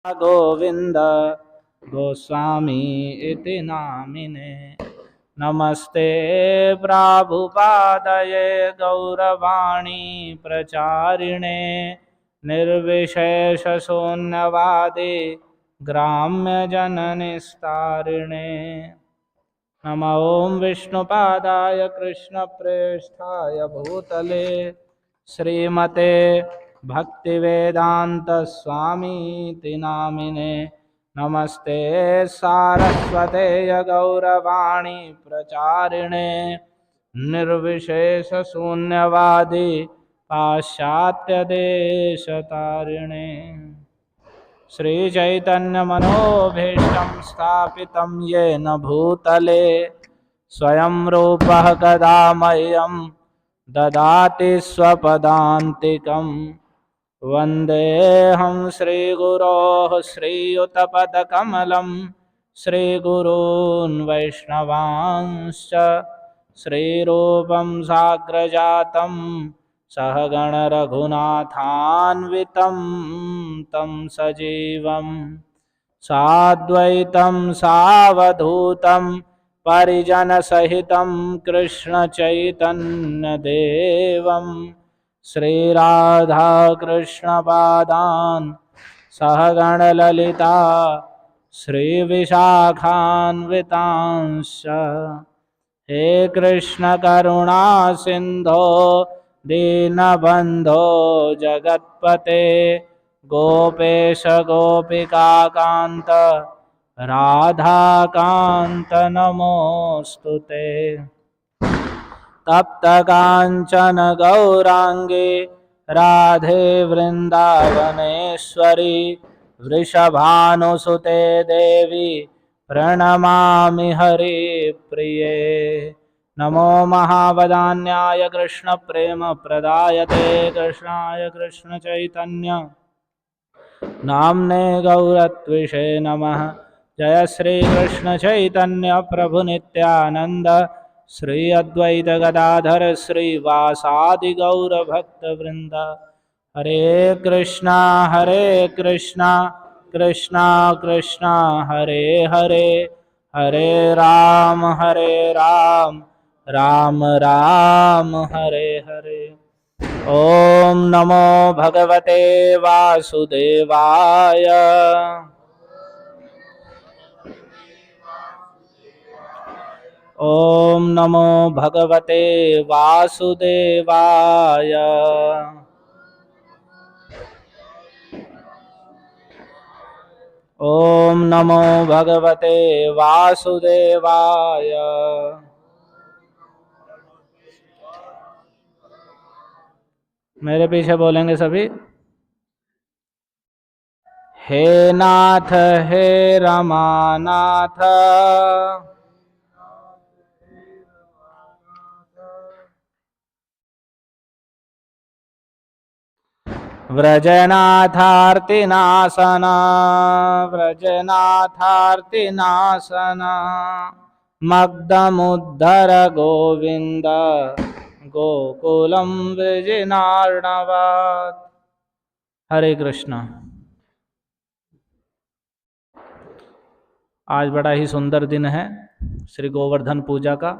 गोविंद गोस्वामी इति नामिने। नमस्ते प्राभुपादये गौरवाणी प्रचारिणे निर्विशेषशून्यवादी ग्राम्यजननिस्तारिणे। नमो ओं विष्णुपादाय कृष्णप्रेष्ठाय भूतले श्रीमते भक्तिवेदांत स्वामीति नामिने। नमस्ते सारस्वते गौरवाणी प्रचारिणे निर्विशेषशून्यवादी पाश्चात्यदेशतारिणे। श्रीचैतन्यमनोभीष्टं स्थापितं येन भूतले स्वयं रूपः कदा मह्यं ददाति स्वपदान्तिकं। वन्देऽहं श्रीगुरोः श्रीयुतपदकमलं श्रीगुरून् वैष्णवांश्च श्रीरूपं साग्रजातं सहगण रघुनाथान्वितं तं सजीवं साद्वैतं सावधूतं परिजनसहितं कृष्णचैतन्यदेवं श्रीराधाकृष्णपादान् सहगण ललिता श्रीविशाखान्वितांश्च। हे कृष्ण करुणा सिंधो दीनबंधो जगत्पते गोपेश गोपिकाकांत राधाकांत नमोस्तुते। तप्त कांचन गौरांगी राधे वृंदावनेश्वरी वृषभानुसुते देवी प्रणमामि हरिप्रिये। नमो महावदान्याय कृष्ण प्रेम प्रदायते कृष्णाय कृष्ण चैतन्य नाम्ने गौरत्विषे नमः। जय श्री कृष्ण चैतन्य प्रभु नित्यानंद श्री अद्वैत गदाधर श्रीवासादि गौर भक्त वृंद। हरे कृष्णा कृष्णा कृष्णा हरे हरे हरे राम राम राम हरे हरे। ओम नमो भगवते वासुदेवाय। ओम नमो भगवते वासुदेवाय। ओम नमो भगवते वासुदेवाय। मेरे पीछे बोलेंगे सभी। हे नाथ हे रमानाथ व्रजनाथार्तिनाशना व्रजनाथार्तिनाशना मग्धमुद्धर गोविंद गोकुलं वृजिनार्णवात्। हरे कृष्णा। आज बड़ा ही सुंदर दिन है श्री गोवर्धन पूजा का,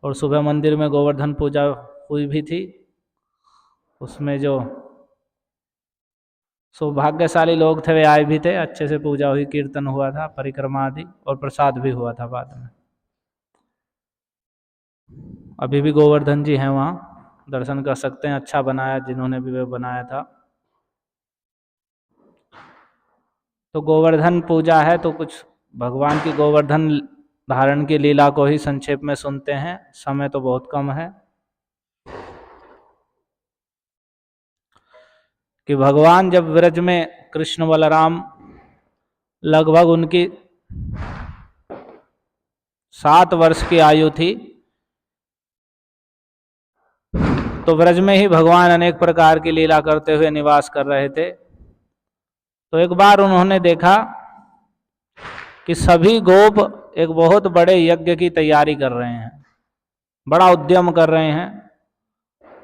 और सुबह मंदिर में गोवर्धन पूजा हुई भी थी। उसमें जो सौभाग्यशाली लोग थे वे आए भी थे, अच्छे से पूजा हुई, कीर्तन हुआ था, परिक्रमा आदि, और प्रसाद भी हुआ था बाद में। अभी भी गोवर्धन जी हैं वहाँ, दर्शन कर सकते हैं। अच्छा बनाया जिन्होंने भी वो बनाया था। तो गोवर्धन पूजा है तो कुछ भगवान की गोवर्धन धारण की लीला को ही संक्षेप में सुनते हैं, समय तो बहुत कम है। कि भगवान जब व्रज में कृष्ण बलराम लगभग उनकी 7 वर्ष की आयु थी, तो व्रज में ही भगवान अनेक प्रकार की लीला करते हुए निवास कर रहे थे। तो एक बार उन्होंने देखा कि सभी गोप एक बहुत बड़े यज्ञ की तैयारी कर रहे हैं, बड़ा उद्यम कर रहे हैं।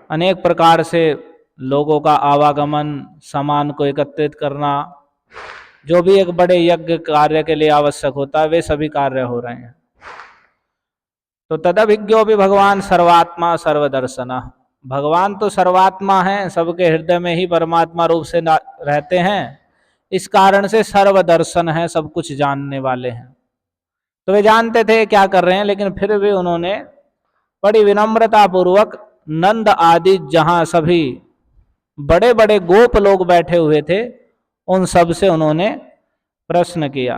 अनेक प्रकार से लोगों का आवागमन, सामान को एकत्रित करना, जो भी एक बड़े यज्ञ कार्य के लिए आवश्यक होता है वे सभी कार्य हो रहे हैं। तो तदभिज्ञो भी भगवान सर्वात्मा सर्वदर्शन, भगवान तो सर्वात्मा है, सबके हृदय में ही परमात्मा रूप से रहते हैं, इस कारण से सर्वदर्शन है, सब कुछ जानने वाले हैं। तो वे जानते थे क्या कर रहे हैं, लेकिन फिर भी उन्होंने बड़ी विनम्रता पूर्वक नंद आदि जहां सभी बड़े बड़े गोप लोग बैठे हुए थे उन सब से उन्होंने प्रश्न किया।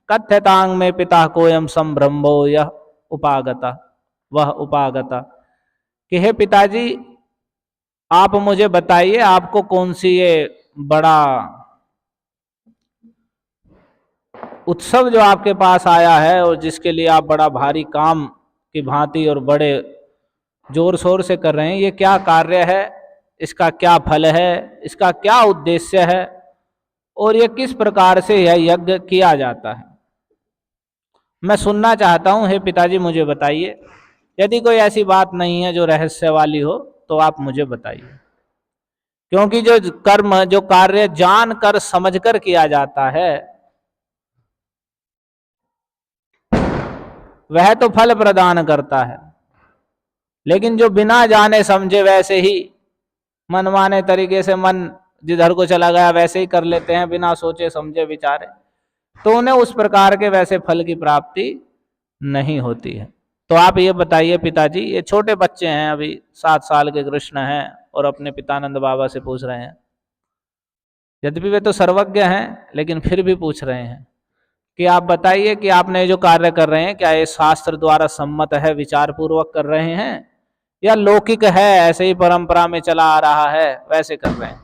कथ्यतांग में पिता कोयम संभ्रम्भो यह उपागता वह उपागता, कि हे पिताजी आप मुझे बताइए आपको कौन सी ये बड़ा उत्सव जो आपके पास आया है और जिसके लिए आप बड़ा भारी काम की भांति और बड़े जोर शोर से कर रहे हैं, ये क्या कार्य है, इसका क्या फल है, इसका क्या उद्देश्य है और ये किस प्रकार से यह यज्ञ किया जाता है, मैं सुनना चाहता हूं, हे पिताजी मुझे बताइए। यदि कोई ऐसी बात नहीं है जो रहस्य वाली हो तो आप मुझे बताइए, क्योंकि जो कर्म जो कार्य जान कर समझ कर किया जाता है वह तो फल प्रदान करता है, लेकिन जो बिना जाने समझे वैसे ही मनमाने तरीके से मन जिधर को चला गया वैसे ही कर लेते हैं बिना सोचे समझे विचारे, तो उन्हें उस प्रकार के वैसे फल की प्राप्ति नहीं होती है। तो आप ये बताइए पिताजी, ये छोटे बच्चे हैं, अभी 7 साल के कृष्ण हैं और अपने पितानंद बाबा से पूछ रहे हैं, यद्यपि वे तो सर्वज्ञ हैं लेकिन फिर भी पूछ रहे हैं कि आप बताइए कि आपने जो कार्य कर रहे हैं क्या ये शास्त्र द्वारा सम्मत है, विचार पूर्वक कर रहे हैं, या लौकिक है, ऐसे ही परंपरा में चला आ रहा है वैसे कर रहे हैं।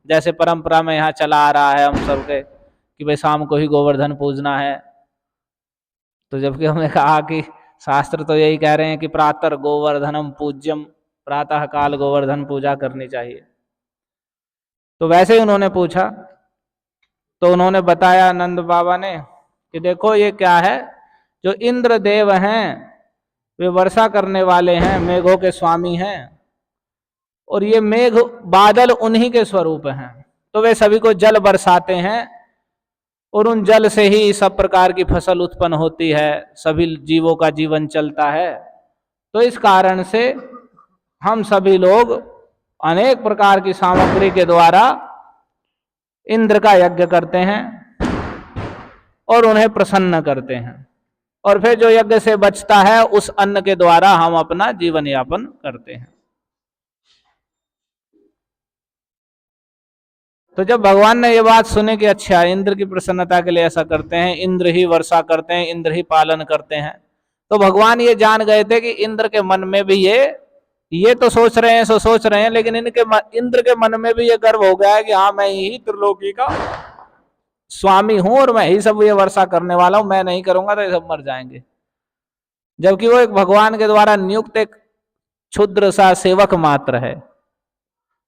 जैसे परंपरा में यहाँ चला आ रहा है हम सबके कि भाई शाम को ही गोवर्धन पूजना है, तो जबकि हमने कहा कि शास्त्र तो यही कह रहे हैं कि प्रातः गोवर्धनम पूज्यम, प्रातः काल गोवर्धन पूजा करनी चाहिए। तो वैसे ही उन्होंने पूछा, तो उन्होंने बताया नंद बाबा ने कि देखो ये क्या है, जो इंद्र देव हैं वे वर्षा करने वाले हैं, मेघों के स्वामी हैं, और ये मेघ बादल उन्हीं के स्वरूप हैं, तो वे सभी को जल बरसाते हैं और उन जल से ही सब प्रकार की फसल उत्पन्न होती है, सभी जीवों का जीवन चलता है। तो इस कारण से हम सभी लोग अनेक प्रकार की सामग्री के द्वारा इंद्र का यज्ञ करते हैं और उन्हें प्रसन्न करते हैं, और फिर जो यज्ञ से बचता है उस अन्न के द्वारा हम अपना जीवन यापन करते हैं। तो जब भगवान ने ये बात सुनी कि अच्छा इंद्र की प्रसन्नता के लिए ऐसा करते हैं, इंद्र ही वर्षा करते हैं, इंद्र ही पालन करते हैं, तो भगवान ये जान गए थे कि इंद्र के मन में भी ये तो सोच रहे हैं सो सोच रहे हैं, लेकिन इंद्र के मन में भी ये गर्व हो गया है कि हाँ मैं ही त्रिलोकी का स्वामी हूं और मैं ही सब ये वर्षा करने वाला हूं, मैं नहीं करूंगा तो ये सब मर जाएंगे। जबकि वो एक भगवान के द्वारा नियुक्त एक क्षुद्र सा सेवक मात्र है।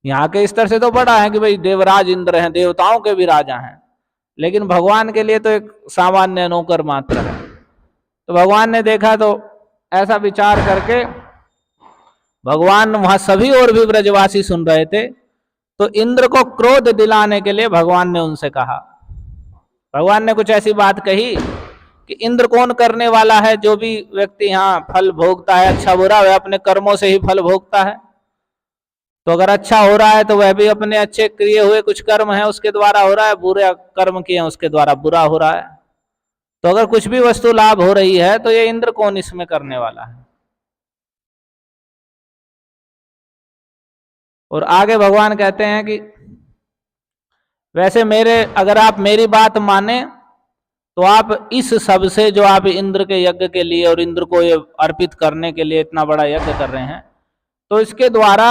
यहाँ के स्तर से तो बड़ा है कि भाई देवराज इंद्र हैं, देवताओं के भी राजा हैं, लेकिन भगवान के लिए तो एक सामान्य नौकर मात्र है। तो भगवान ने देखा तो ऐसा विचार करके भगवान वहां सभी और भी ब्रजवासी सुन रहे थे, तो इंद्र को क्रोध दिलाने के लिए भगवान ने उनसे कहा, भगवान ने कुछ ऐसी बात कही कि इंद्र कौन करने वाला है, जो भी व्यक्ति यहाँ फल भोगता है अच्छा बुरा वह अपने कर्मों से ही फल भोगता है। तो अगर अच्छा हो रहा है तो वह भी अपने अच्छे किए हुए कुछ कर्म है उसके द्वारा हो रहा है, बुरे कर्म किए हैं उसके द्वारा बुरा हो रहा है। तो अगर कुछ भी वस्तु लाभ हो रही है तो ये इंद्र कौन इसमें करने वाला है। और आगे भगवान कहते हैं कि वैसे अगर आप मेरी बात माने तो आप इस सब से जो आप इंद्र के यज्ञ के लिए और इंद्र को ये अर्पित करने के लिए इतना बड़ा यज्ञ कर रहे हैं, तो इसके द्वारा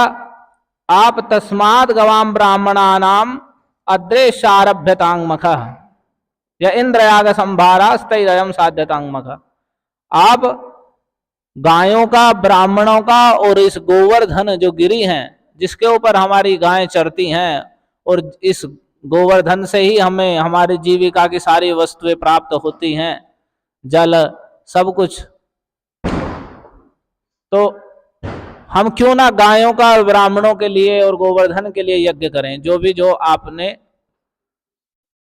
आप तस्मात् गवाम ब्राह्मणानाम अद्रेशारभ्यतांगमख या इंद्रयाग संभारास्तैरयम साध्यतांगमख, आप गायों का, ब्राह्मणों का और इस गोवर्धन जो गिरी हैं जिसके ऊपर हमारी गायें चरती हैं, और इस गोवर्धन से ही हमें हमारी जीविका की सारी वस्तुएं प्राप्त होती हैं, जल सब कुछ, तो हम क्यों ना गायों का ब्राह्मणों के लिए और गोवर्धन के लिए यज्ञ करें, जो आपने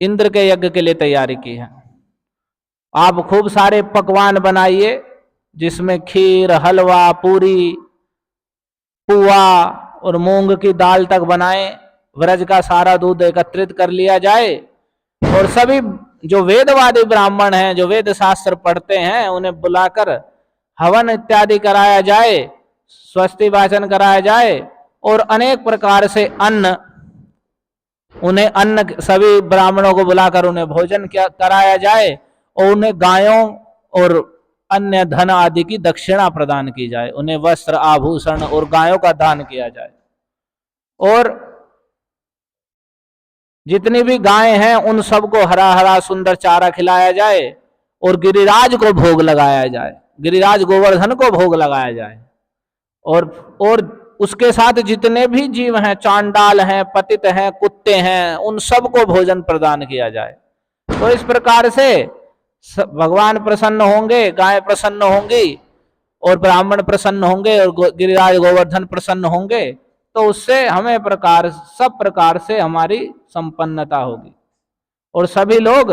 इंद्र के यज्ञ के लिए तैयारी की है। आप खूब सारे पकवान बनाइए, जिसमें खीर, हलवा, पूरी, पुआ और मूंग की दाल तक बनाएं। व्रज का सारा दूध एकत्रित कर लिया जाए और सभी जो वेदवादी ब्राह्मण हैं, जो वेद शास्त्र पढ़ते हैं, उन्हें बुलाकर हवन इत्यादि कराया जाए, स्वस्ति वाचन कराया जाए और अनेक प्रकार से अन्न सभी ब्राह्मणों को बुलाकर उन्हें भोजन कराया जाए और उन्हें गायों और अन्य धन आदि की दक्षिणा प्रदान की जाए। उन्हें वस्त्र, आभूषण और गायों का दान किया जाए और जितनी भी गायें हैं उन सबको हरा हरा सुंदर चारा खिलाया जाए और गिरिराज को भोग लगाया जाए, गिरिराज गोवर्धन को भोग लगाया जाए और उसके साथ जितने भी जीव हैं, चांडाल हैं, पतित हैं, कुत्ते हैं, उन सबको भोजन प्रदान किया जाए। तो इस प्रकार से भगवान प्रसन्न होंगे, गाय प्रसन्न होंगी और ब्राह्मण प्रसन्न होंगे और गिरिराज गोवर्धन प्रसन्न होंगे, तो उससे हमें सब प्रकार से हमारी संपन्नता होगी और सभी लोग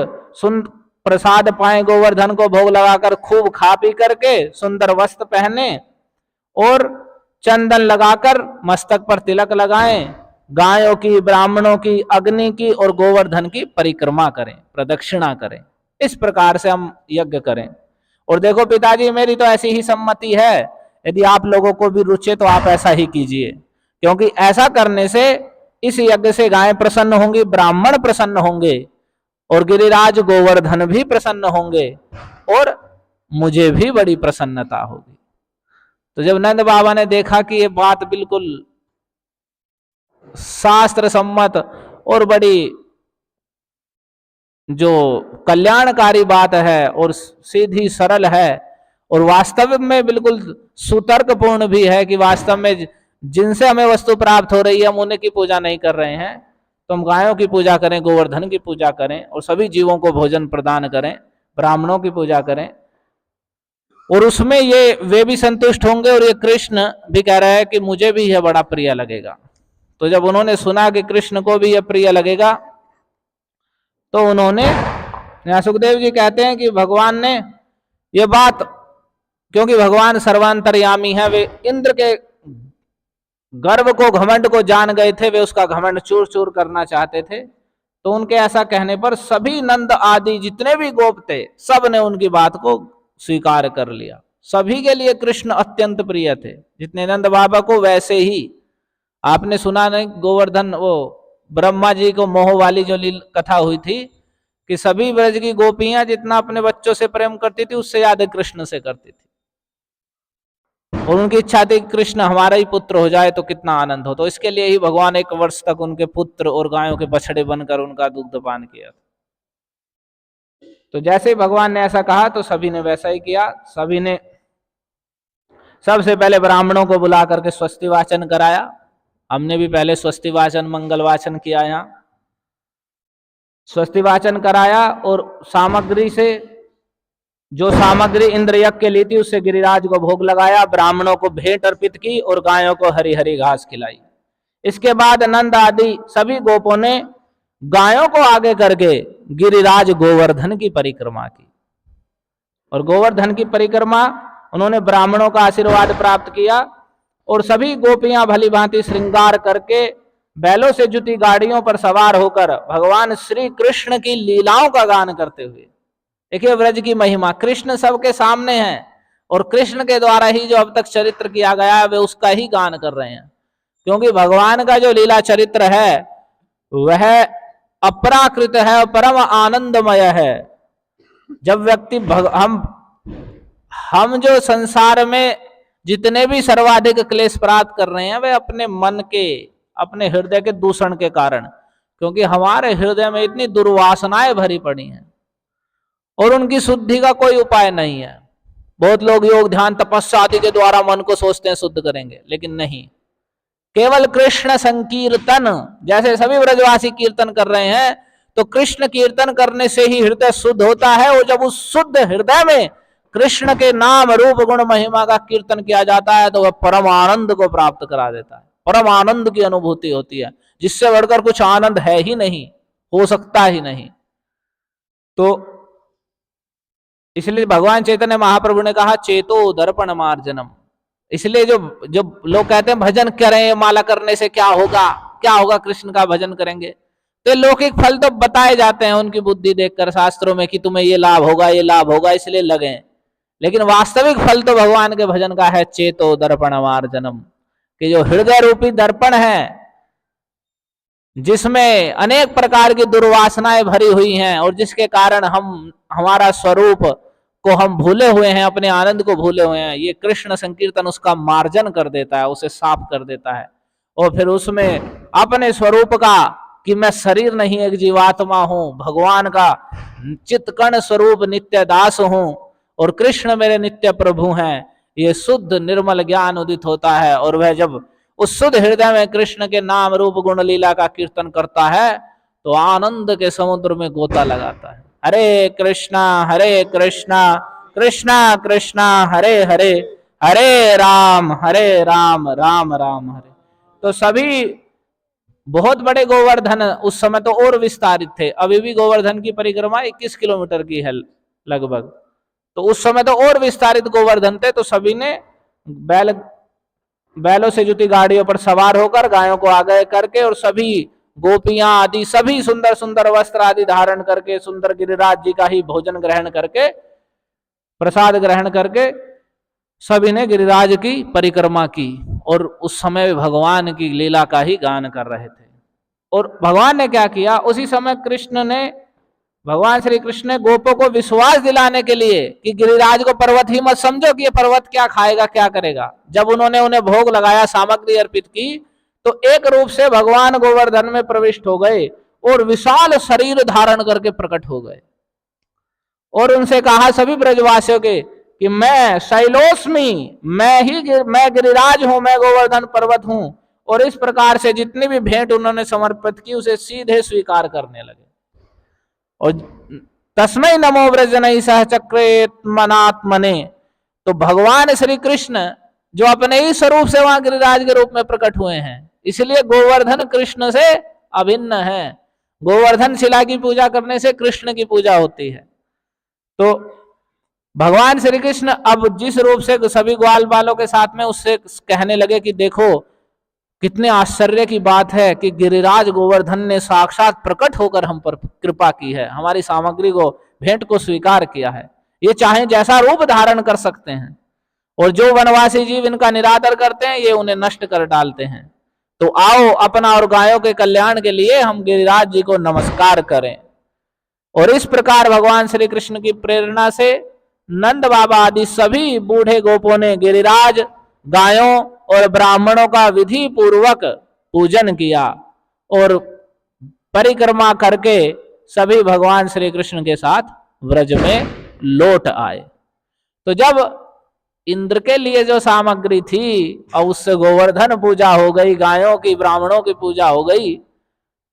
प्रसाद पाए, गोवर्धन को भोग लगाकर खूब खा पी करके सुंदर वस्त्र पहने और चंदन लगाकर मस्तक पर तिलक लगाएं, गायों की, ब्राह्मणों की, अग्नि की और गोवर्धन की परिक्रमा करें, प्रदक्षिणा करें। इस प्रकार से हम यज्ञ करें। और देखो पिताजी, मेरी तो ऐसी ही सम्मति है, यदि आप लोगों को भी रुचे तो आप ऐसा ही कीजिए, क्योंकि ऐसा करने से इस यज्ञ से गायें प्रसन्न होंगी, ब्राह्मण प्रसन्न होंगे और गिरिराज गोवर्धन भी प्रसन्न होंगे और मुझे भी बड़ी प्रसन्नता होगी। तो जब नंद बाबा ने देखा कि ये बात बिल्कुल शास्त्र सम्मत और बड़ी जो कल्याणकारी बात है और सीधी सरल है और वास्तव में बिल्कुल सुतर्कपूर्ण भी है कि वास्तव में जिनसे हमें वस्तु प्राप्त हो रही है हम उन्हीं की पूजा नहीं कर रहे हैं, तो हम गायों की पूजा करें, गोवर्धन की पूजा करें और सभी जीवों को भोजन प्रदान करें, ब्राह्मणों की पूजा करें और उसमें ये वे भी संतुष्ट होंगे और ये कृष्ण भी कह रहा है कि मुझे भी यह बड़ा प्रिय लगेगा। तो जब उन्होंने सुना कि कृष्ण को भी यह प्रिय लगेगा तो उन्होंने, यहाँ सुखदेव जी कहते हैं कि भगवान ने ये बात, क्योंकि भगवान सर्वांतर्यामी है, वे इंद्र के गर्व को, घमंड को जान गए थे, वे उसका घमंड चूर चूर करना चाहते थे। तो उनके ऐसा कहने पर सभी नंद आदि जितने भी गोप थे सब ने उनकी बात को स्वीकार कर लिया। सभी के लिए कृष्ण अत्यंत प्रिय थे, जितने नंद बाबा को वैसे ही। आपने सुना नहीं, गोवर्धन वो ब्रह्मा जी को मोह वाली जो कथा हुई थी कि सभी ब्रज की गोपियां जितना अपने बच्चों से प्रेम करती थी उससे ज्यादा कृष्ण से करती थी और उनकी इच्छा थी कृष्ण हमारा ही पुत्र हो जाए तो कितना आनंद हो। तो इसके लिए ही भगवान 1 वर्ष तक उनके पुत्र और गायों के बछड़े बनकर उनका दुग्धपान किया। तो जैसे ही भगवान ने ऐसा कहा तो सभी ने वैसा ही किया। सभी ने सबसे पहले ब्राह्मणों को बुला करके स्वस्ति वाचन कराया। हमने भी पहले स्वस्ति वाचन, मंगल वाचन किया, यहाँ स्वस्ति वाचन कराया और सामग्री से, जो सामग्री इंद्र यज्ञ के लिए थी उससे गिरिराज को भोग लगाया, ब्राह्मणों को भेंट अर्पित की और गायों को हरी हरी घास खिलाई। इसके बाद नंद आदि सभी गोपों ने गायों को आगे करके गिरिराज गोवर्धन की परिक्रमा की और गोवर्धन की परिक्रमा उन्होंने ब्राह्मणों का आशीर्वाद प्राप्त किया और सभी गोपियां भली भांति श्रृंगार करके बैलों से जुती गाड़ियों पर सवार होकर भगवान श्री कृष्ण की लीलाओं का गान करते हुए, देखिए व्रज की महिमा, कृष्ण सबके सामने है और कृष्ण के द्वारा ही जो अब तक चरित्र किया गया है वे उसका ही गान कर रहे हैं, क्योंकि भगवान का जो लीला चरित्र है वह अपराकृत है, परम आनंदमय है। जब व्यक्ति हम जो संसार में जितने भी सर्वाधिक क्लेश प्राप्त कर रहे हैं वे अपने मन के, अपने हृदय के दूषण के कारण, क्योंकि हमारे हृदय में इतनी दुर्वासनाएं भरी पड़ी हैं और उनकी शुद्धि का कोई उपाय नहीं है। बहुत लोग योग, ध्यान, तपस्या आदि के द्वारा मन को सोचते हैं शुद्ध करेंगे, लेकिन नहीं, केवल कृष्ण संकीर्तन, जैसे सभी ब्रजवासी कीर्तन कर रहे हैं तो कृष्ण कीर्तन करने से ही हृदय शुद्ध होता है और जब उस शुद्ध हृदय में कृष्ण के नाम, रूप, गुण, महिमा का कीर्तन किया जाता है तो वह परम आनंद को प्राप्त करा देता है। परम आनंद की अनुभूति होती है जिससे बढ़कर कुछ आनंद है ही नहीं, हो सकता ही नहीं। तो इसलिए भगवान चैतन्य महाप्रभु ने कहा चेतो दर्पण मार्जनम। इसलिए जो जो लोग कहते हैं भजन करें, माला करने से क्या होगा, क्या होगा, कृष्ण का भजन करेंगे, तो लौकिक फल तो बताए जाते हैं उनकी बुद्धि देखकर शास्त्रों में कि तुम्हें ये लाभ होगा, ये लाभ होगा, इसलिए लगे। लेकिन वास्तविक फल तो भगवान के भजन का है चेतो दर्पण मार्जनम, कि जो हृदय रूपी दर्पण है जिसमें अनेक प्रकार की दुर्वासनाएं भरी हुई हैं और जिसके कारण हम हमारा स्वरूप को हम भूले हुए हैं, अपने आनंद को भूले हुए हैं, ये कृष्ण संकीर्तन उसका मार्जन कर देता है, उसे साफ कर देता है। और फिर उसमें अपने स्वरूप का, कि मैं शरीर नहीं एक जीवात्मा हूं, भगवान का चित्तकण स्वरूप नित्य दास हूं और कृष्ण मेरे नित्य प्रभु हैं, ये शुद्ध निर्मल ज्ञान उदित होता है। और वह जब उस शुद्ध हृदय में कृष्ण के नाम रूप गुण लीला का कीर्तन करता है तो आनंद के समुद्र में गोता लगाता है। हरे कृष्णा कृष्णा कृष्णा हरे हरे, हरे राम राम राम हरे। तो सभी बहुत बड़े गोवर्धन उस समय तो और विस्तारित थे, अभी भी गोवर्धन की परिक्रमा 21 किलोमीटर की है लगभग, तो उस समय तो और विस्तारित गोवर्धन थे। तो सभी ने बैलों से जुती गाड़ियों पर सवार होकर गायों को आगे करके और सभी गोपियां आदि सभी सुंदर सुंदर वस्त्र आदि धारण करके सुंदर गिरिराज जी का ही भोजन ग्रहण करके, प्रसाद ग्रहण करके सभी ने गिरिराज की परिक्रमा की और उस समय भगवान की लीला का ही गान कर रहे थे। और भगवान ने क्या किया, उसी समय भगवान श्री कृष्ण ने गोपों को विश्वास दिलाने के लिए कि गिरिराज को पर्वत ही मत समझो कि ये पर्वत क्या खाएगा क्या करेगा। जब उन्होंने उन्हें भोग लगाया, सामग्री अर्पित की, तो एक रूप से भगवान गोवर्धन में प्रविष्ट हो गए और विशाल शरीर धारण करके प्रकट हो गए और उनसे कहा सभी ब्रजवासियों के कि मैं शैलोस्मी, मैं गिरिराज हूं, मैं गोवर्धन पर्वत हूं। और इस प्रकार से जितनी भी भेंट उन्होंने समर्पित की उसे सीधे स्वीकार करने लगे। और तस्मै नमो व्रजनई सह चक्रेत्मनात्मने, तो भगवान श्री कृष्ण जो अपने ही स्वरूप से वहां गिरिराज के रूप में प्रकट हुए हैं, इसलिए गोवर्धन कृष्ण से अभिन्न है। गोवर्धन शिला की पूजा करने से कृष्ण की पूजा होती है। तो भगवान श्री कृष्ण अब जिस रूप से सभी ग्वाल बालों के साथ में उससे कहने लगे कि देखो कितने आश्चर्य की बात है कि गिरिराज गोवर्धन ने साक्षात प्रकट होकर हम पर कृपा की है, हमारी सामग्री को, भेंट को स्वीकार किया है। ये चाहे जैसा रूप धारण कर सकते हैं और जो वनवासी जीव इनका निरादर करते हैं ये उन्हें नष्ट कर डालते हैं। तो आओ अपना और गायों के कल्याण के लिए हम गिरिराज जी को नमस्कार करें। और इस प्रकार भगवान श्री कृष्ण की प्रेरणा से नंद बाबा आदि सभी बूढ़े गोपों ने गिरिराज, गायों और ब्राह्मणों का विधि पूर्वक पूजन किया और परिक्रमा करके सभी भगवान श्री कृष्ण के साथ व्रज में लौट आए। तो जब इंद्र के लिए जो सामग्री थी और उससे गोवर्धन पूजा हो गई, गायों की, ब्राह्मणों की पूजा हो गई,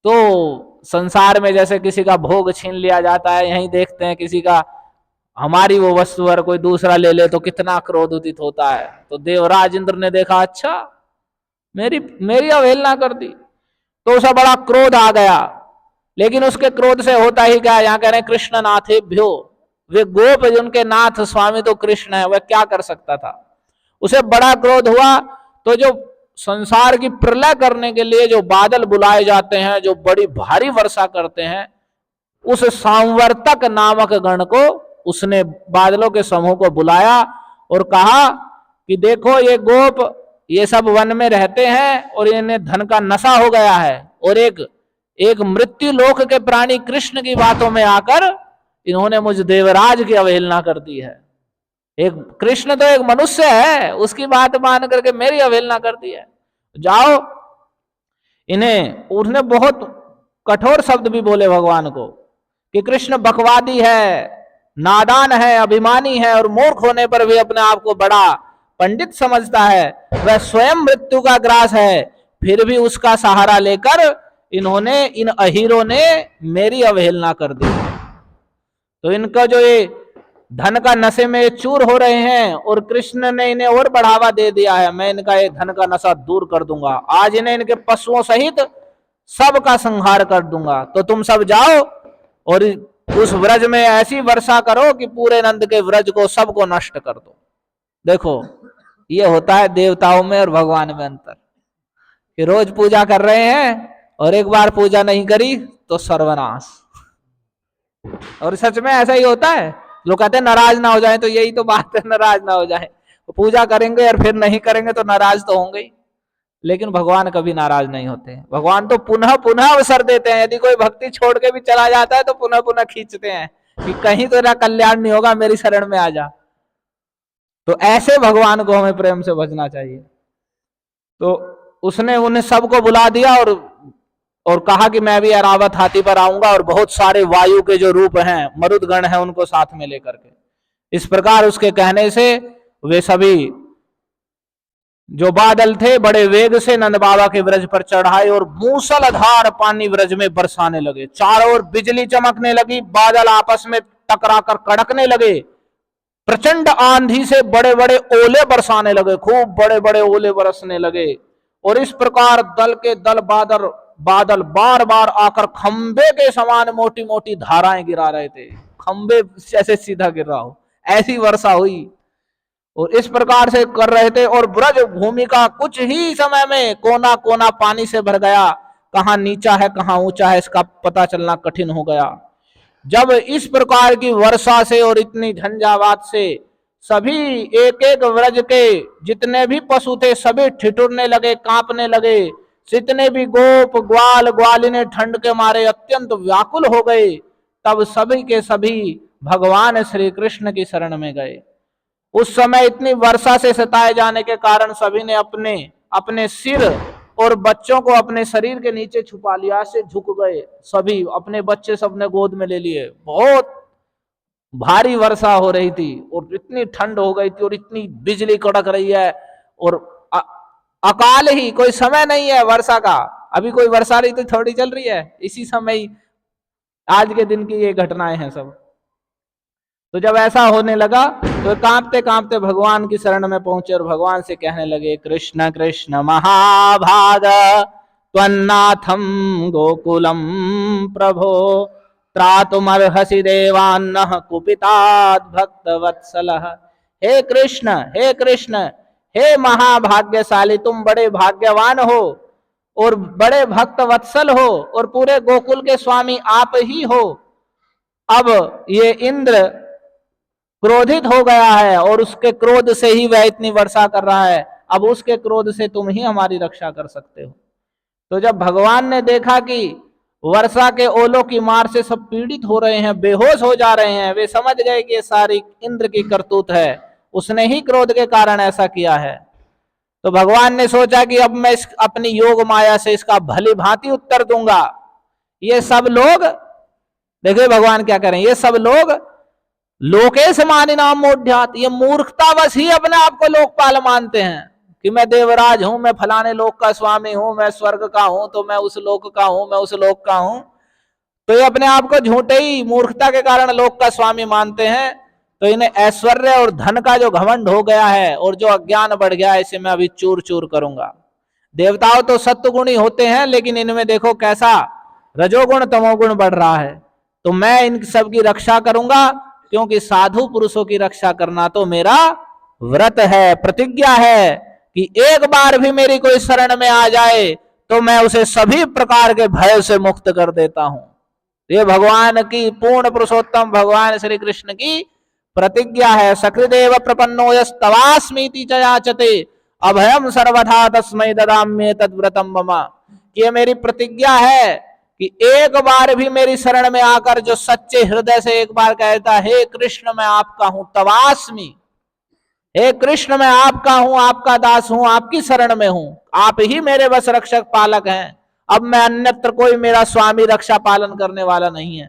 तो संसार में जैसे किसी का भोग छीन लिया जाता है, यहीं देखते हैं किसी का हमारी वो वस्तु पर कोई दूसरा ले ले तो कितना क्रोध उदित होता है। तो देवराज इंद्र ने देखा अच्छा मेरी अवहेलना कर दी, तो उसे बड़ा क्रोध आ गया। लेकिन उसके क्रोध से होता ही क्या, यहाँ कह रहे हैं कृष्ण नाथेभ्यो, वे गोप जिनके नाथ स्वामी तो कृष्ण है, वह क्या कर सकता था। उसे बड़ा क्रोध हुआ। तो जो संसार की प्रलय करने के लिए जो बादल बुलाए जाते हैं, जो बड़ी भारी वर्षा करते हैं, उस सांवर्तक नामक गण को उसने बादलों के समूह को बुलाया और कहा कि देखो ये गोप ये सब वन में रहते हैं और इन्हें धन का नशा हो गया है और एक मृत्यु लोक के प्राणी कृष्ण की बातों में आकर इन्होंने मुझ देवराज की अवहेलना कर दी है। एक कृष्ण तो एक मनुष्य है, उसकी बात मान करके मेरी अवहेलना कर दी है। जाओ इन्हें, उसने बहुत कठोर शब्द भी बोले भगवान को कि कृष्ण बकवादी है, नादान है, अभिमानी है और मूर्ख होने पर भी अपने आप को बड़ा पंडित समझता है। वह स्वयं मृत्यु का ग्रास है, फिर भी उसका सहारा लेकर इन अहीरों ने मेरी अवहेलना कर दी। तो इनका जो ये धन का नशे में चूर हो रहे हैं और कृष्ण ने इन्हें और बढ़ावा दे दिया है, मैं इनका ये धन का नशा दूर कर दूंगा। आज इन्हें इनके पशुओं सहित सबका संहार कर दूंगा, तो तुम सब जाओ और उस व्रज में ऐसी वर्षा करो कि पूरे नंद के व्रज को सबको नष्ट कर दो। देखो ये होता है देवताओं में और भगवान में अंतर, कि रोज पूजा कर रहे हैं और एक बार पूजा नहीं करी तो सर्वनाश। और सच में ऐसा ही होता है। लोग कहते हैं नाराज ना हो जाए, तो यही तो बात है, नाराज ना हो जाए। पूजा करेंगे और फिर नहीं करेंगे तो नाराज तो होंगे ही, लेकिन भगवान कभी नाराज नहीं होते। भगवान तो पुनः पुनः अवसर देते हैं। यदि कोई भक्ति छोड़ के भी चला जाता है तो पुनः पुनः खींचते हैं कि कहीं तो तेरा कल्याण नहीं होगा, मेरी शरण में आ जा। तो ऐसे भगवान को हमें प्रेम से भजना चाहिए। तो उसने उन्हें सबको बुला दिया और कहा कि मैं भी ऐरावत हाथी पर आऊंगा और बहुत सारे वायु के जो रूप हैं, मरुदगण हैं, उनको साथ में लेकर के। इस प्रकार उसके कहने से वे सभी जो बादल थे बड़े वेग से नंद बाबा के व्रज पर चढ़ाए और मूसलाधार पानी व्रज में बरसाने लगे। चारों ओर बिजली चमकने लगी, बादल आपस में टकराकर कड़कने लगे, प्रचंड आंधी से बड़े बड़े ओले बरसाने लगे, खूब बड़े बड़े ओले बरसने लगे। और इस प्रकार दल के दल बादल बार बार आकर खंबे के समान मोटी मोटी धाराएं गिरा रहे थे, खंबे जैसे सीधा गिर रहा हो, ऐसी वर्षा हुई। और इस प्रकार से कर रहे थे और ब्रज भूमि का कुछ ही समय में कोना कोना पानी से भर गया। कहां नीचा है कहां ऊंचा है इसका पता चलना कठिन हो गया। जब इस प्रकार की वर्षा से और इतनी झंझावात से सभी एक एक व्रज के जितने भी पशु थे सभी ठिठुरने लगे, कांपने लगे। जितने भी गोप ग्वाल ग्वालिने ठंड के मारे अत्यंत व्याकुल हो गए। तब सभी के सभी भगवान श्री कृष्ण की शरण में गए। उस समय इतनी वर्षा से सताए जाने के कारण सभी ने अपने अपने सिर और बच्चों को अपने शरीर के नीचे छुपा लिया, से झुक गए। सभी अपने बच्चे सबने गोद में ले लिए। बहुत भारी वर्षा हो रही थी और इतनी ठंड हो गई थी और इतनी बिजली कड़क रही है और अकाल ही, कोई समय नहीं है वर्षा का। अभी कोई वर्षा ऋतु थोड़ी चल रही है, इसी समय आज के दिन की ये घटनाएं हैं सब। तो जब ऐसा होने लगा तो कांपते कांपते भगवान की शरण में पहुंचे और भगवान से कहने लगे, कृष्ण कृष्ण महाभाग त्वन्नाथम गोकुलम प्रभो त्रातुमर्हसि देवान्नः कुपितात् भक्तवत्सलः। हे कृष्ण, हे महाभाग्यशाली, तुम बड़े भाग्यवान हो और बड़े भक्त वत्सल हो और पूरे गोकुल के स्वामी आप ही हो। अब ये इंद्र क्रोधित हो गया है और उसके क्रोध से ही वह इतनी वर्षा कर रहा है। अब उसके क्रोध से तुम ही हमारी रक्षा कर सकते हो। तो जब भगवान ने देखा कि वर्षा के ओलों की मार से सब पीड़ित हो रहे हैं, बेहोश हो जा रहे हैं, वे समझ गए कि ये सारी इंद्र की करतूत है, उसने ही क्रोध के कारण ऐसा किया है। तो भगवान ने सोचा कि अब मैं अपनी योग माया से इसका भली भांति उत्तर दूंगा। ये सब लोग देखिए भगवान क्या करें, ये सब लोग लोकेश मानिनाम मोढ़्यात्, ये मूर्खतावश ही अपने आप को लोकपाल मानते हैं कि मैं देवराज हूं, मैं फलाने लोक का स्वामी हूं, मैं स्वर्ग का हूं, तो मैं उस लोक का हूं, मैं उस लोक का हूं। तो ये अपने आप को झूठे ही मूर्खता के कारण लोक का स्वामी मानते हैं। तो इन्हें ऐश्वर्य और धन का जो घमंड हो गया है और जो अज्ञान बढ़ गया है, इसे मैं अभी चूर चूर करूंगा। देवताओं तो सत्वगुणी होते हैं, लेकिन इनमें देखो कैसा रजोगुण तमोगुण बढ़ रहा है। तो मैं इन सब की रक्षा करूंगा, क्योंकि साधु पुरुषों की रक्षा करना तो मेरा व्रत है, प्रतिज्ञा है कि एक बार भी मेरी कोई शरण में आ जाए तो मैं उसे सभी प्रकार के भय से मुक्त कर देता हूं। ये भगवान की, पूर्ण पुरुषोत्तम भगवान श्री कृष्ण की प्रतिज्ञा है। सकृदेव प्रपन्नो यस्तवास्मीति च याचते अभयम सर्वथा तस्मै ददाम्ये तद्व्रतम मम। ये मेरी प्रतिज्ञा है कि एक बार भी मेरी शरण में आकर जो सच्चे हृदय से एक बार कहता है, हे कृष्ण मैं आपका हूं, तवास्मि, हे कृष्ण मैं आपका हूं, आपका दास हूं, आपकी शरण में हूं, आप ही मेरे बस रक्षक पालक हैं, अब मैं अन्यत्र कोई मेरा स्वामी रक्षा पालन करने वाला नहीं है।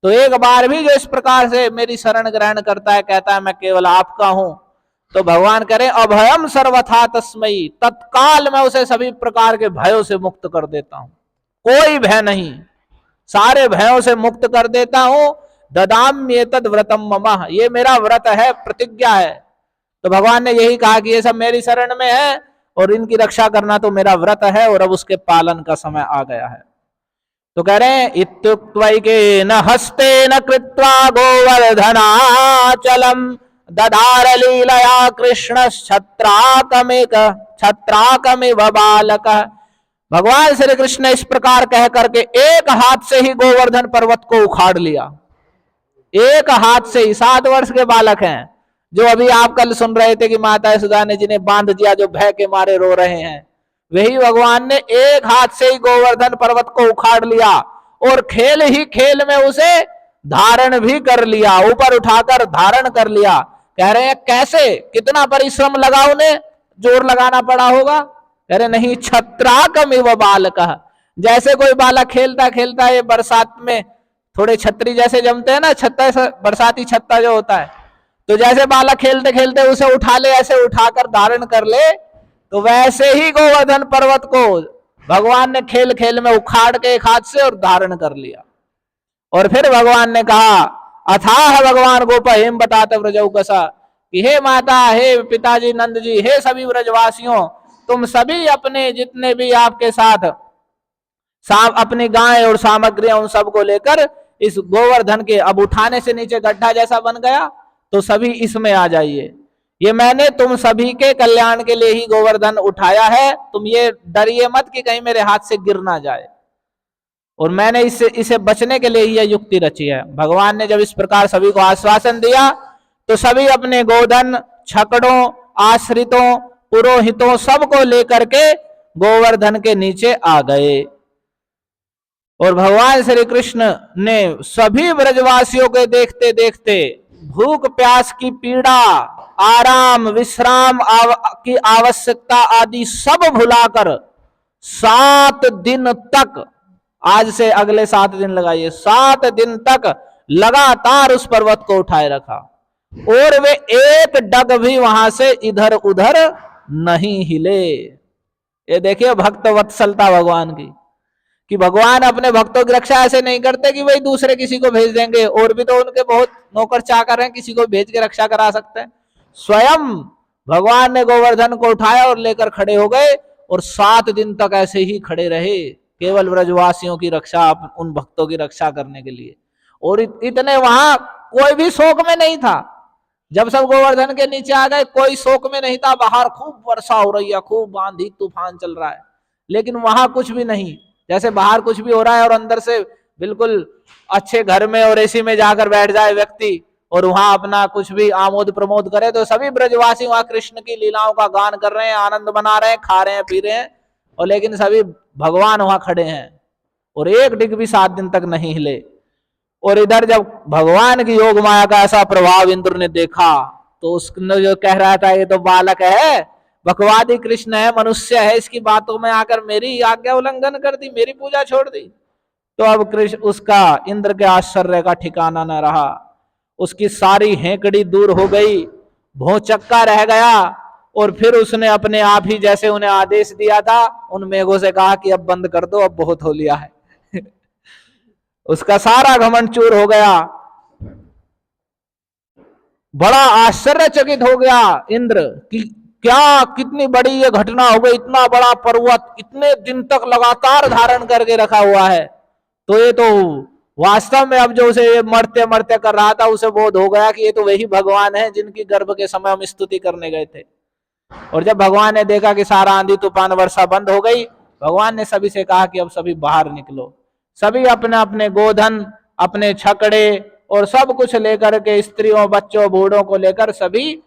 तो एक बार भी जो इस प्रकार से मेरी शरण ग्रहण करता है, कहता है मैं केवल आपका हूं, तो भगवान करे अभयम सर्वथा तस्मै, तत्काल मैं उसे सभी प्रकार के भयों से मुक्त कर देता हूं। कोई भय नहीं, सारे भयों से मुक्त कर देता हूं। ददाम्ये तद्व्रतम मम, ये मेरा व्रत है, प्रतिज्ञा है। तो भगवान ने यही कहा कि ये सब मेरी शरण में है और इनकी रक्षा करना तो मेरा व्रत है और अब उसके पालन का समय आ गया है। तो कह रहे हैं इत्युक्त्वैके न हस्ते न कृत्वा गोवर्धनाचलम दधार लीलया कृष्ण छत्राकमिव बालक। भगवान श्री कृष्ण ने इस प्रकार कह करके एक हाथ से ही गोवर्धन पर्वत को उखाड़ लिया। एक हाथ से ही 7 वर्ष के बालक हैं, जो अभी आप कल सुन रहे थे कि माता यशोदा ने जिन्हें बांध दिया, जो भय के मारे रो रहे हैं, वही भगवान ने एक हाथ से ही गोवर्धन पर्वत को उखाड़ लिया और खेल ही खेल में उसे धारण भी कर लिया, ऊपर उठाकर धारण कर लिया। कह रहे हैं कैसे, कितना परिश्रम लगा, उन्हें जोर लगाना पड़ा होगा। कह रहे नहीं, छत्राकमिव बालक, जैसे कोई बालक खेलता खेलता ये बरसात में थोड़े छतरी जैसे जमते हैं ना, छत्ता बरसाती छत्ता जो होता है, तो जैसे बालक खेलते खेलते उसे उठा ले, ऐसे उठाकर धारण कर ले, तो वैसे ही गोवर्धन पर्वत को भगवान ने खेल खेल में उखाड़ के एक हाथ से और धारण कर लिया। और फिर भगवान ने कहा अथाह भगवान गोप हेम बताते व्रजौकसा, कि हे माता, हे पिताजी नंद जी, हे सभी व्रजवासियों, तुम सभी अपने जितने भी आपके साथ अपनी गाय और सामग्रियां उन सबको लेकर इस गोवर्धन के, अब उठाने से नीचे गड्ढा जैसा बन गया, तो सभी इसमें आ जाइए। ये मैंने तुम सभी के कल्याण के लिए ही गोवर्धन उठाया है, तुम ये डरिए मत कि कहीं मेरे हाथ से गिर ना जाए, और मैंने इसे बचने के लिए ही यह युक्ति रची है। भगवान ने जब इस प्रकार सभी को आश्वासन दिया, तो सभी अपने गोधन, छकड़ों, आश्रितों, पुरोहितों सबको लेकर के गोवर्धन के नीचे आ गए। और भगवान श्री कृष्ण ने सभी ब्रजवासियों के देखते देखते भूख प्यास की पीड़ा, आराम विश्राम की आवश्यकता आदि सब भुलाकर 7 दिन तक, आज से अगले 7 दिन लगाइए, 7 दिन तक लगातार उस पर्वत को उठाए रखा, और वे एक डग भी वहां से इधर उधर नहीं हिले। ये देखिए भक्त वत्सलता भगवान की, कि भगवान अपने भक्तों की रक्षा ऐसे नहीं करते कि भाई दूसरे किसी को भेज देंगे, और भी तो उनके बहुत नौकर चाकर हैं, किसी को भेज के रक्षा करा सकते हैं। स्वयं भगवान ने गोवर्धन को उठाया और लेकर खड़े हो गए, और 7 दिन तक ऐसे ही खड़े रहे, केवल ब्रजवासियों की रक्षा, उन भक्तों की रक्षा करने के लिए। और इतने वहां कोई भी शोक में नहीं था। जब सब गोवर्धन के नीचे आ गए, कोई शोक में नहीं था। बाहर खूब वर्षा हो रही है, खूब आंधी तूफान चल रहा है, लेकिन वहां कुछ भी नहीं। जैसे बाहर कुछ भी हो रहा है और अंदर से बिल्कुल अच्छे घर में और एसी में जाकर बैठ जाए व्यक्ति, और वहां अपना कुछ भी आमोद प्रमोद करे, तो सभी ब्रजवासी वहां कृष्ण की लीलाओं का गान कर रहे हैं, आनंद मना रहे हैं, खा रहे हैं, पी रहे हैं, और लेकिन सभी भगवान वहां खड़े हैं, और एक डिग भी 7 दिन तक नहीं हिले। और इधर जब भगवान की योग माया का ऐसा प्रभाव इंद्र ने देखा, तो उसने जो कह रहा था ये तो बालक है, बकवादी कृष्ण है, मनुष्य है, इसकी बातों में आकर मेरी आज्ञा उल्लंघन कर दी, मेरी पूजा छोड़ दी। तो अब कृष्ण, उसका इंद्र के आश्चर्य का ठिकाना न रहा, उसकी सारी हेकड़ी दूर हो गई, भौचक्का रह गया, और फिर उसने अपने आप ही जैसे उन्हें आदेश दिया था, उन मेघों से कहा कि अब बंद कर दो, अब बहुत हो लिया है। उसका सारा घमंड चूर हो गया। बड़ा आश्चर्यचकित हो गया इंद्र कि क्या, कितनी बड़ी ये घटना हो गई, इतना बड़ा पर्वत इतने दिन तक लगातार धारण करके रखा हुआ है। तो ये तो वास्तव में अब जो उसे ये मरते मरते कर रहा था, उसे बोध हो गया कि ये तो वही भगवान है जिनकी गर्भ के समय हम स्तुति करने गए थे। और जब भगवान ने देखा कि सारा आंधी तूफान वर्षा बंद हो गई, भगवान ने सभी से कहा कि अब सभी बाहर निकलो। सभी अपने अपने गोधन, अपने छकड़े और सब कुछ लेकर के, स्त्रियों बच्चों बूढ़ों को लेकर सभी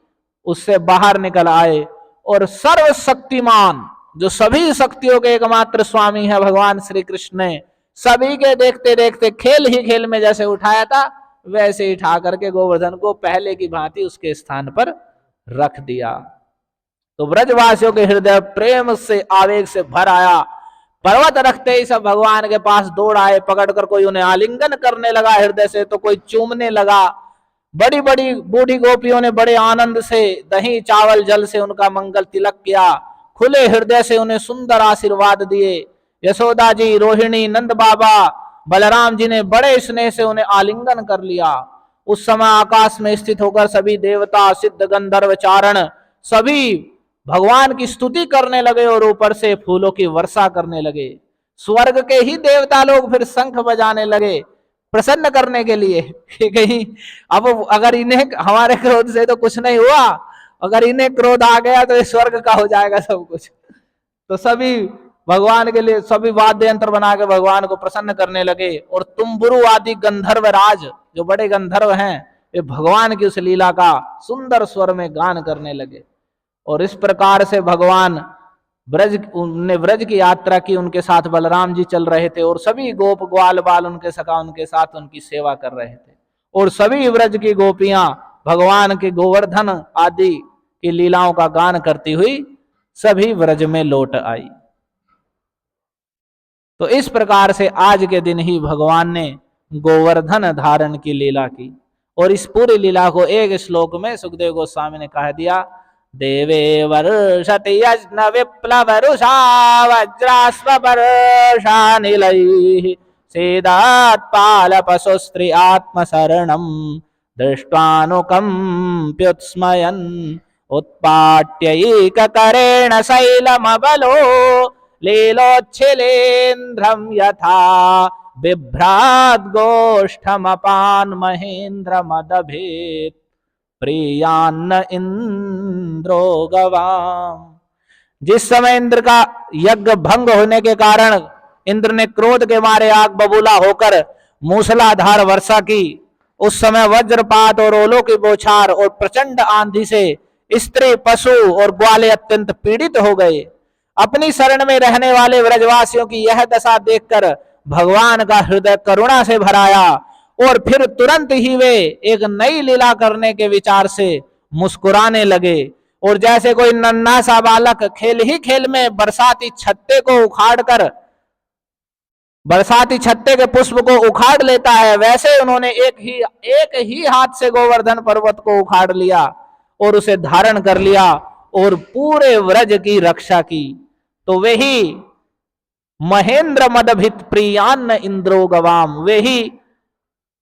उससे बाहर निकल आए। और सर्वशक्तिमान, जो सभी शक्तियों के एकमात्र स्वामी है भगवान श्री कृष्ण ने, सभी के देखते देखते खेल ही खेल में जैसे उठाया था, वैसे ही उठा करके गोवर्धन को पहले की भांति उसके स्थान पर रख दिया। तो ब्रजवासियों के हृदय प्रेम से, आवेग से भर आया। पर्वत रखते ही सब भगवान के पास दौड़ आए, पकड़कर कोई उन्हें आलिंगन करने लगा हृदय से, तो कोई चूमने लगा। बड़ी बड़ी बूढ़ी गोपियों ने बड़े आनंद से दही चावल जल से उनका मंगल तिलक किया, खुले हृदय से उन्हें सुंदर आशीर्वाद दिए। यशोदा जी, रोहिणी, नंद बाबा, बलराम जी ने बड़े स्नेह से उन्हें आलिंगन कर लिया। उस समय आकाश में स्थित होकर सभी देवता, सिद्ध, गंधर्व, चारण सभी भगवान की स्तुति करने लगे और ऊपर से फूलों की वर्षा करने लगे। स्वर्ग के ही देवता लोग फिर शंख बजाने लगे प्रसन्न करने के लिए कि कहीं अब अगर इन्हें हमारे क्रोध से तो कुछ नहीं हुआ, अगर इन्हें क्रोध आ गया तो स्वर्ग का हो जाएगा सब कुछ। तो सभी भगवान के लिए सभी वाद्य यंत्र बना के भगवान को प्रसन्न करने लगे। और तुम्बुरु आदि गंधर्व राज जो बड़े गंधर्व हैं ये भगवान की उस लीला का सुंदर स्वर में गान करने लगे। और इस प्रकार से भगवान ने व्रज की यात्रा की, उनके साथ बलराम जी चल रहे थे और सभी गोप ग्वाल बाल उनके सखा उनके साथ उनकी सेवा कर रहे थे। और सभी व्रज की गोपियां भगवान के गोवर्धन आदि की लीलाओं का गान करती हुई सभी व्रज में लौट आई। तो इस प्रकार से आज के दिन ही भगवान ने गोवर्धन धारण की लीला की। और इस पूरी लीला को एक श्लोक में सुखदेव गोस्वामी ने कह दिया, देवे वर्षति यज्ञ विप्लव रुषा वज्रास्व वर्षा निलैः सेदात्पाल पशु स्त्री आत्मशरणं दृष्ट्वानुकंप्युत्स्मयन् उत्पाट्यैककरेण शैलमबलो लीलोच्छिलेन्द्रं यथा बिभ्रात् गोष्ठमपान् महेन्द्र मदभेत् प्रियान्न इंद्रो गवाम। जिस समय इंद्र का यज्ञ भंग होने के कारण इंद्र ने क्रोध के मारे आग बबूला होकर मूसलाधार वर्षा की, उस समय वज्रपात और ओलों की बौछार और प्रचंड आंधी से स्त्री पशु और ग्वाले अत्यंत पीड़ित हो गए। अपनी शरण में रहने वाले व्रजवासियों की यह दशा देखकर भगवान का हृदय करुणा से भराया और फिर तुरंत ही वे एक नई लीला करने के विचार से मुस्कुराने लगे। और जैसे कोई नन्हा सा बालक खेल ही खेल में बरसाती छत्ते को उखाड़कर बरसाती छत्ते के पुष्प को उखाड़ लेता है, वैसे उन्होंने एक ही हाथ से गोवर्धन पर्वत को उखाड़ लिया और उसे धारण कर लिया और पूरे व्रज की रक्षा की। तो वही महेंद्र मदभित प्रियान्न इंद्रो गवाम, वही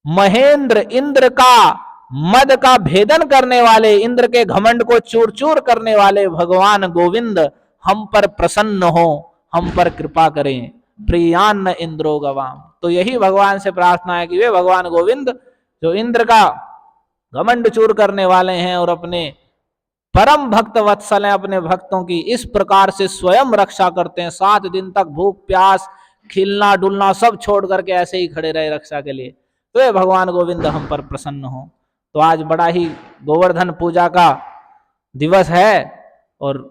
महेंद्र इंद्र का मद का भेदन करने वाले, इंद्र के घमंड को चूर चूर करने वाले भगवान गोविंद हम पर प्रसन्न हो, हम पर कृपा करें। प्रियान्न इंद्रो गवाम, तो यही भगवान से प्रार्थना है कि वे भगवान गोविंद जो इंद्र का घमंड चूर करने वाले हैं और अपने परम भक्त वत्सल हैं, अपने भक्तों की इस प्रकार से स्वयं रक्षा करते हैं। 7 दिन तक भूख प्यास खिलना डुलना सब छोड़ करके ऐसे ही खड़े रहे रक्षा के लिए। तो ये भगवान गोविंद हम पर प्रसन्न हो। तो आज बड़ा ही गोवर्धन पूजा का दिवस है और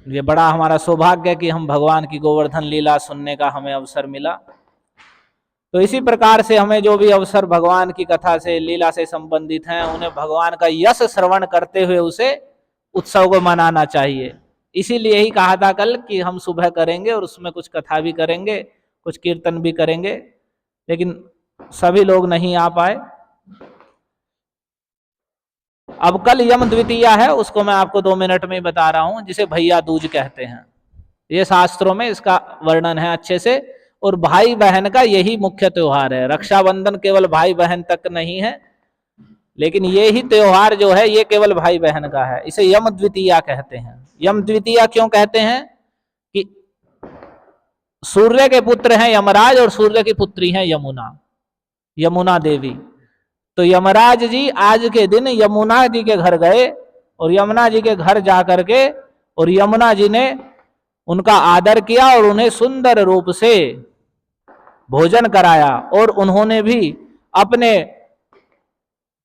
ये बड़ा हमारा सौभाग्य है कि हम भगवान की गोवर्धन लीला सुनने का हमें अवसर मिला। तो इसी प्रकार से हमें जो भी अवसर भगवान की कथा से लीला से संबंधित हैं उन्हें भगवान का यश श्रवण करते हुए उसे उत्सव को मनाना चाहिए। इसीलिए ही कहा था कल कि हम सुबह करेंगे और उसमें कुछ कथा भी करेंगे, कुछ कीर्तन भी करेंगे, लेकिन सभी लोग नहीं आ पाए। अब कल यम द्वितीया है, उसको मैं आपको 2 मिनट में बता रहा हूं, जिसे भैया दूज कहते हैं। ये शास्त्रों में इसका वर्णन है अच्छे से। और भाई बहन का यही मुख्य त्योहार है। रक्षाबंधन केवल भाई बहन तक नहीं है, लेकिन ये ही त्योहार जो है ये केवल भाई बहन का है। इसे यम द्वितीया कहते हैं। यम द्वितीया क्यों कहते हैं कि सूर्य के पुत्र हैं यमराज और सूर्य की पुत्री हैं यमुना देवी। तो यमराज जी आज के दिन यमुना जी के घर गए और यमुना जी के घर जाकर के और यमुना जी ने उनका आदर किया और उन्हें सुंदर रूप से भोजन कराया। और उन्होंने भी अपने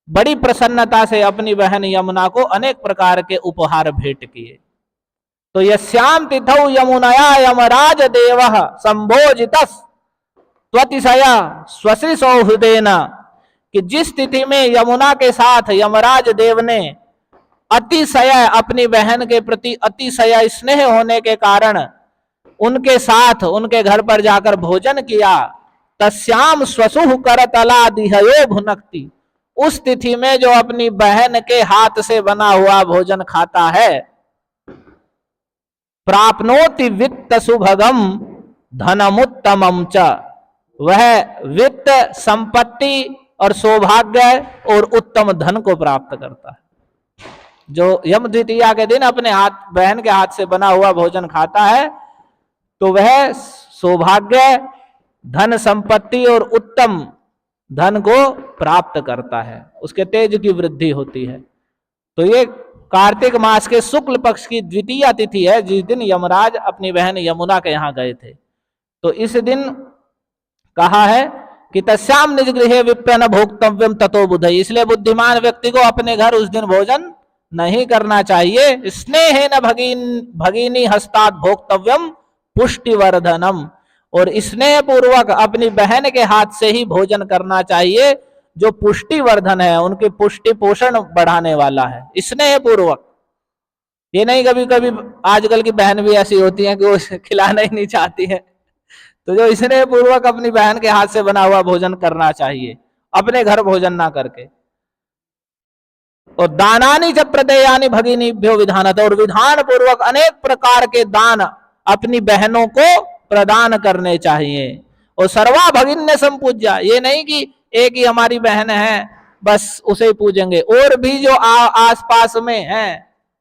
बड़ी प्रसन्नता से अपनी बहन यमुना को अनेक प्रकार के उपहार भेंट किए। तो यस्याम तिथौ यमुनया यमराज देवः संभोजितस् त्वतिशया स्वश्री सौहृदेन, कि जिस तिथि में यमुना के साथ यमराज देव ने अतिशय अपनी बहन के प्रति अतिशय स्नेह होने के कारण उनके साथ उनके घर पर जाकर भोजन किया। तस्याम स्वसुः करतला दिहयो भुनक्ति, उस तिथि में जो अपनी बहन के हाथ से बना हुआ भोजन खाता है, प्राप्नोति वित्त सुभगम धनमुत्तमम च, वह वित्त संपत्ति और सौभाग्य और उत्तम धन को प्राप्त करता है। जो यम द्वितीया के दिन अपने बहन के हाथ से बना हुआ भोजन खाता है तो वह सौभाग्य, धन संपत्ति और उत्तम धन को प्राप्त करता है, उसके तेज की वृद्धि होती है। तो ये कार्तिक मास के शुक्ल पक्ष की द्वितीय तिथि है, जिस दिन यमराज अपनी बहन यमुना के यहाँ गए थे। तो इस दिन कहा है कि तस्याम निज गृहे विप्रेन भोक्तव्यम ततो बुधई, इसलिए बुद्धिमान व्यक्ति को अपने घर उस दिन भोजन नहीं करना चाहिए। स्नेहेन भगिनी हस्तात् भोक्तव्यम पुष्टिवर्धनम, और स्नेह पूर्वक अपनी बहन के हाथ से ही भोजन करना चाहिए, जो पुष्टिवर्धन है, उनके पुष्टि पोषण बढ़ाने वाला है, स्नेह पूर्वक। ये नहीं कभी कभी आजकल की बहन भी ऐसी होती हैं कि वो खिलाना ही नहीं चाहती है, तो जो स्नेह पूर्वक अपनी बहन के हाथ से बना हुआ भोजन करना चाहिए, अपने घर भोजन ना करके। और दानानि च प्रदेयानि भगिनीभ्यो विधानत, और विधान पूर्वक अनेक प्रकार के दान अपनी बहनों को प्रदान करने चाहिए। और सर्वा भगिन्य संपूज्या, ये नहीं कि एक ही हमारी बहन है बस उसे ही पूजेंगे, और भी जो आस पास में है,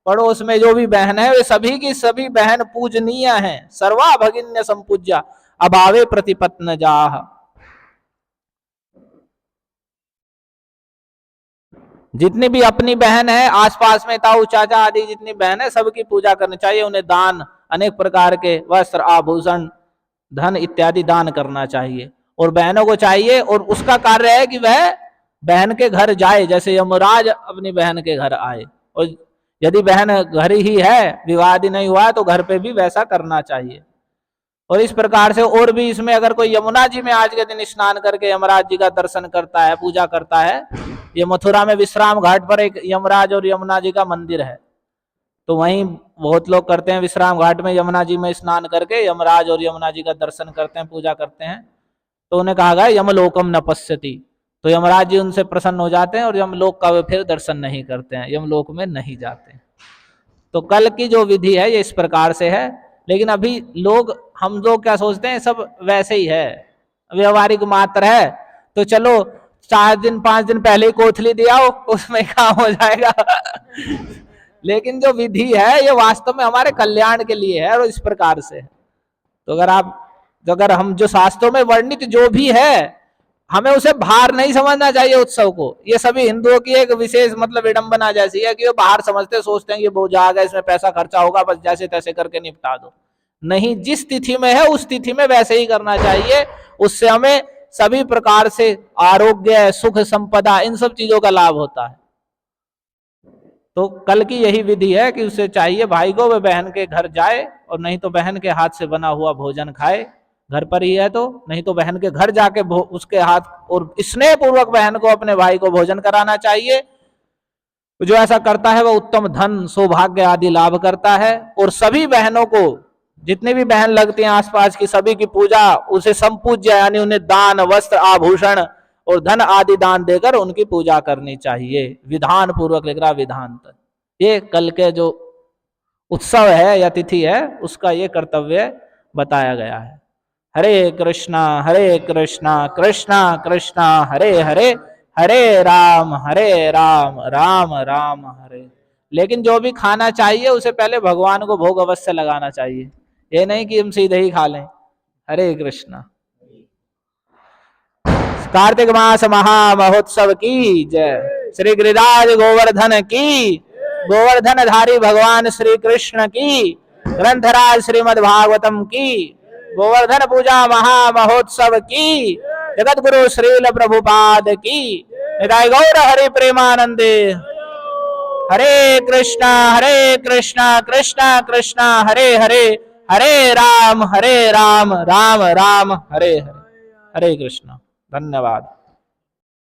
पड़ोस में जो भी बहन है, वे सभी की सभी बहन पूजनीय हैं। सर्वा भगिन्य संपूज्या अभावे प्रतिपत्न जाह, जितनी भी अपनी बहन है, आसपास में ताऊ चाचा आदि जितनी बहन है, सबकी पूजा करनी चाहिए। उन्हें दान, अनेक प्रकार के वस्त्र, आभूषण, धन इत्यादि दान करना चाहिए। और बहनों को चाहिए, और उसका कार्य है कि वह बहन के घर जाए, जैसे यमराज अपनी बहन के घर आए। और यदि बहन घर ही है, विवाह आदि नहीं हुआ, तो घर पे भी वैसा करना चाहिए। और इस प्रकार से, और भी इसमें अगर कोई यमुना जी में आज के दिन स्नान करके यमराज जी का दर्शन करता है, पूजा करता है, ये मथुरा में विश्राम घाट पर एक यमराज और यमुना जी का मंदिर है, तो वहीं बहुत लोग करते हैं, विश्राम घाट में यमुना जी में स्नान करके यमराज और यमुना जी का दर्शन करते हैं, पूजा करते हैं। तो उन्हें कहा गया यमलोकम न पश्यति, तो यमराज जी उनसे प्रसन्न हो जाते हैं और यमलोक का वे फिर दर्शन नहीं करते हैं, यमलोक में नहीं जाते हैं। तो कल की जो विधि है ये इस प्रकार से है। लेकिन अभी हम लोग क्या सोचते हैं, सब वैसे ही है, व्यवहारिक मात्र है, तो चलो 4 दिन 5 दिन पहले ही कोथली दिया हो, उसमें काम हो जाएगा। लेकिन जो विधि है ये वास्तव में हमारे कल्याण के लिए है, और इस प्रकार से। तो अगर हम जो शास्त्रों में वर्णित जो भी है, हमें उसे भार नहीं समझना चाहिए उत्सव को। ये सभी हिंदुओं की एक विशेष मतलब विडंबना जैसी है कि वो बाहर समझते, सोचते हैं कि बोझ आ गया, इसमें पैसा खर्चा होगा, बस जैसे तैसे करके निपटा दो। नहीं, जिस तिथि में है उस तिथि में वैसे ही करना चाहिए। उससे हमें सभी प्रकार से आरोग्य, सुख, संपदा, इन सब चीजों का लाभ होता है। तो कल की यही विधि है कि उसे चाहिए भाई को वह बहन के घर जाए, और नहीं तो बहन के हाथ से बना हुआ भोजन खाए, घर पर ही है तो, नहीं तो बहन के घर जाके उसके हाथ, और स्नेह पूर्वक बहन को अपने भाई को भोजन कराना चाहिए। जो ऐसा करता है वह उत्तम धन, सौभाग्य आदि लाभ करता है। और सभी बहनों को, जितनी भी बहन लगती हैं आसपास की, सभी की पूजा उसे संपूज्य, यानी उन्हें दान, वस्त्र, आभूषण और धन आदि दान देकर उनकी पूजा करनी चाहिए। विधान पूर्वक लिख रहा, विधान। ये कल के जो उत्सव है या तिथि है उसका ये कर्तव्य बताया गया है। हरे कृष्णा कृष्णा कृष्णा हरे हरे, हरे राम राम राम हरे। लेकिन जो भी खाना चाहिए उसे पहले भगवान को भोग अवश्य लगाना चाहिए, ये नहीं कि हम सीधे ही खा लें। हरे कृष्णा। कार्तिक मास महा महोत्सव की जय। श्री गिरिराज गोवर्धन की, गोवर्धन धारी भगवान श्री कृष्ण की, ग्रंथराज श्रीमद् भागवतम की, गोवर्धन पूजा महा महोत्सव की, जगत गुरु श्रील प्रभुपाद की। निताय गौर हरि प्रेमानंदे। हरे कृष्णा कृष्णा कृष्णा हरे हरे, हरे राम राम राम हरे हरे। हरे कृष्णा। धन्यवाद।